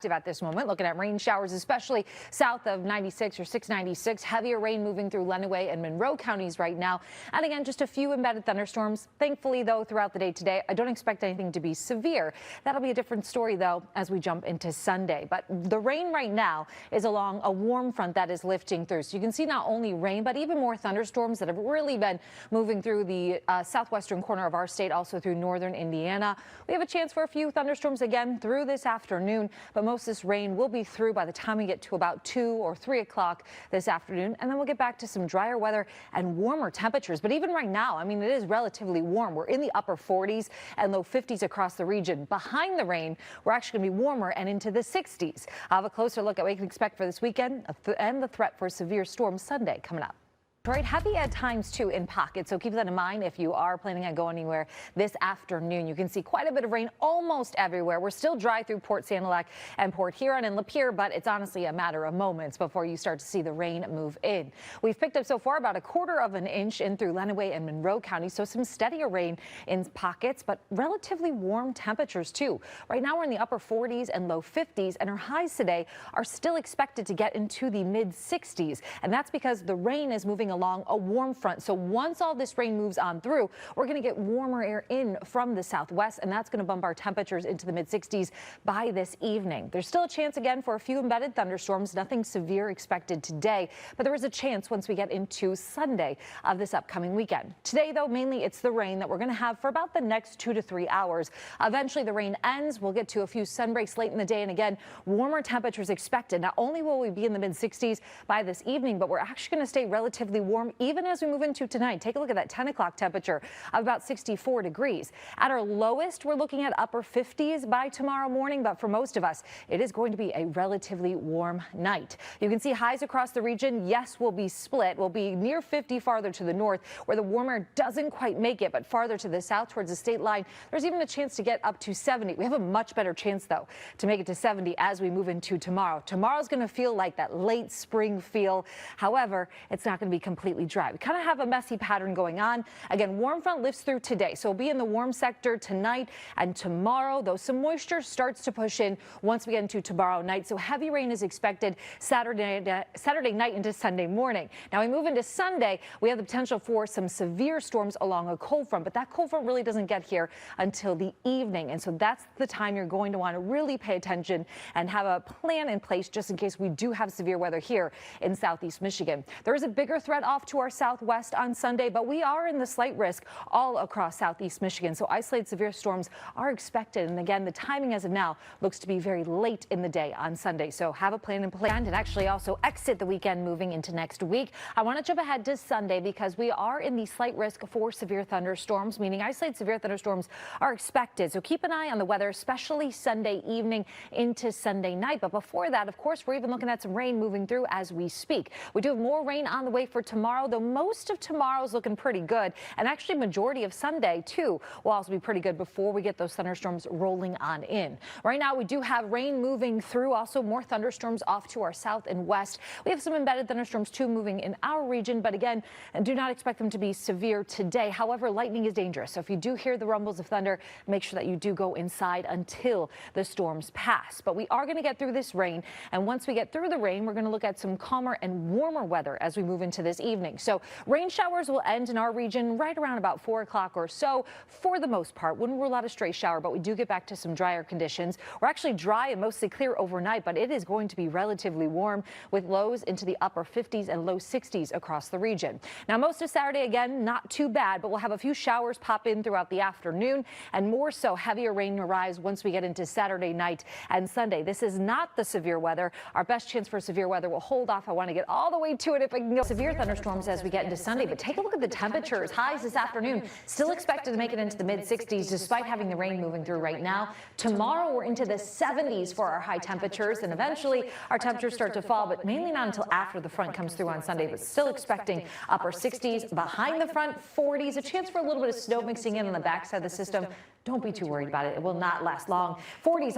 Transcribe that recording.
At this moment, looking at rain showers, especially south of 96 or 696. Heavier rain moving through Lenawee and Monroe counties right now. And again, just a few embedded thunderstorms. Thankfully, though, throughout the day today, I don't expect anything to be severe. That'll be a different story, though, as we jump into Sunday. But the rain right now is along a warm front that is lifting through. So you can see not only rain, but even more thunderstorms that have really been moving through the southwestern corner of our state, also through northern Indiana. We have a chance for a few thunderstorms again through this afternoon, but most of this rain will be through by the time we get to about 2 or 3 o'clock this afternoon, and then we'll get back to some drier weather and warmer temperatures. But even right now, I mean, it is relatively warm. We're in the upper 40s and low 50s across the region. Behind the rain, we're actually going to be warmer and into the 60s. I'll have a closer look at what we can expect for this weekend and the threat for severe storms Sunday coming up. Right, heavy at times too in pockets, so keep that in mind if you are planning on going anywhere this afternoon. You can see quite a bit of rain almost everywhere. We're still dry through Port Sanilac and Port Huron and Lapeer, but it's honestly a matter of moments before you start to see the rain move in. We've picked up so far about 1/4 of an inch in through Lenawee and Monroe County, so some steadier rain in pockets, but relatively warm temperatures too. Right now we're in the upper 40s and low 50s, and our highs today are still expected to get into the mid 60s, and that's because the rain is moving along a warm front. So once all this rain moves on through, we're going to get warmer air in from the southwest, and that's going to bump our temperatures into the mid 60s by this evening. There's still a chance again for a few embedded thunderstorms. Nothing severe expected today, but there is a chance once we get into Sunday of this upcoming weekend. Today, though, mainly it's the rain that we're going to have for about the next 2 to 3 hours. Eventually, the rain ends. We'll get to a few sun breaks late in the day, and again, warmer temperatures expected. Not only will we be in the mid 60s by this evening, but we're actually going to stay relatively warm even as we move into tonight. Take a look at that 10 o'clock temperature of about 64 degrees. At our lowest, we're looking at upper 50s by tomorrow morning, but for most of us, it is going to be a relatively warm night. You can see highs across the region. Yes, will be split. We'll be near 50 farther to the north, where the warmer doesn't quite make it, but farther to the south towards the state line, there's even a chance to get up to 70. We have a much better chance, though, to make it to 70 as we move into tomorrow. Tomorrow's going to feel like that late spring feel. However, it's not going to be completely dry. We kind of have a messy pattern going on. Again, warm front lifts through today, so we'll be in the warm sector tonight and tomorrow, though some moisture starts to push in once we get into tomorrow night. So heavy rain is expected Saturday night into Sunday morning. Now we move into Sunday, we have the potential for some severe storms along a cold front, but that cold front really doesn't get here until the evening. And so that's the time you're going to want to really pay attention and have a plan in place just in case we do have severe weather here in southeast Michigan. There is a bigger threat off to our southwest on Sunday, but we are in the slight risk all across southeast Michigan. So isolated severe storms are expected. And again, the timing as of now looks to be very late in the day on Sunday. So have a plan in place and actually also exit the weekend moving into next week. I want to jump ahead to Sunday because we are in the slight risk for severe thunderstorms, meaning isolated severe thunderstorms are expected. So keep an eye on the weather, especially Sunday evening into Sunday night. But before that, of course, we're even looking at some rain moving through as we speak. We do have more rain on the way for tomorrow, though most of tomorrow's looking pretty good, and actually majority of Sunday too will also be pretty good before we get those thunderstorms rolling on in. Right now we do have rain moving through, also more thunderstorms off to our south and west. We have some embedded thunderstorms too moving in our region, but again, do not expect them to be severe today. However, lightning is dangerous, so if you do hear the rumbles of thunder, make sure that you do go inside until the storms pass. But we are going to get through this rain, and once we get through the rain, we're going to look at some calmer and warmer weather as we move into this evening. So rain showers will end in our region right around about 4 o'clock or so for the most part. Wouldn't rule out a stray shower, but we do get back to some drier conditions. We're actually dry and mostly clear overnight, but it is going to be relatively warm with lows into the upper 50s and low 60s across the region. Now, most of Saturday, again, not too bad, but we'll have a few showers pop in throughout the afternoon, and more so heavier rain arrives once we get into Saturday night and Sunday. This is not the severe weather. Our best chance for severe weather will hold off. I want to get all the way to it if I can go. Severe thunderstorms as we get into Sunday, but take a look at the temperatures. Highs this afternoon still expected to make it into the mid 60s despite having the rain moving through right now. Tomorrow we're into the 70s for our high temperatures, and eventually our temperatures start to fall, but mainly not until after the front comes through on Sunday, but still expecting upper 60s. Behind the front, 40s, a chance for a little bit of snow mixing in on the backside of the system. Don't be too worried about it. It will not last long. 40s on